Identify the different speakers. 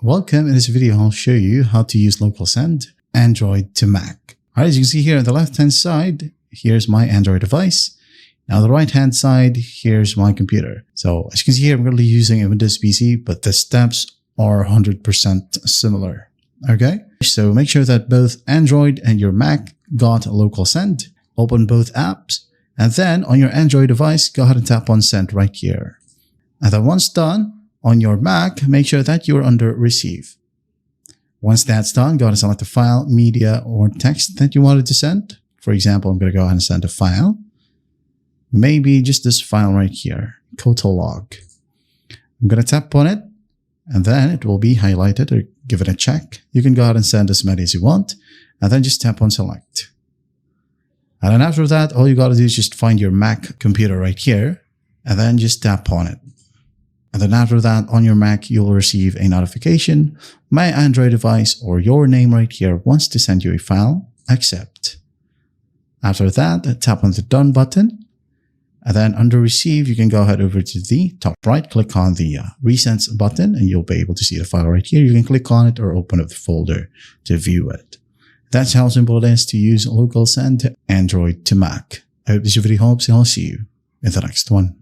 Speaker 1: Welcome. In this video, I'll show you how to use LocalSend Android to Mac. All right, as you can see here on the left-hand side, here's my Android device. Now, on the right-hand side, here's my computer. So as you can see here, I'm currently using a Windows PC, but the steps are 100% similar. Okay, so make sure that both Android and your Mac got LocalSend. Open both apps, and then on your Android device, go ahead and tap on Send right here. And then once done, on your Mac, make sure that you're under Receive. Once that's done, go ahead and select the file, media, or text that you wanted to send. For example, I'm going to go ahead and send a file. Maybe just this file right here, total log. I'm going to tap on it, and then it will be highlighted or give it a check. You can go ahead and send as many as you want, and then just tap on Select. And then after that, all you got to do is just find your Mac computer right here, and then just tap on it. And then after that, on your Mac, you'll receive a notification. My Android device or your name right here wants to send you a file. Accept. After that, tap on the Done button. And then under Receive, you can go ahead over to the top right, click on the Resend button, and you'll be able to see the file right here. You can click on it or open up the folder to view it. That's how simple it is to use LocalSend Android to Mac. I hope this video helps, and I'll see you in the next one.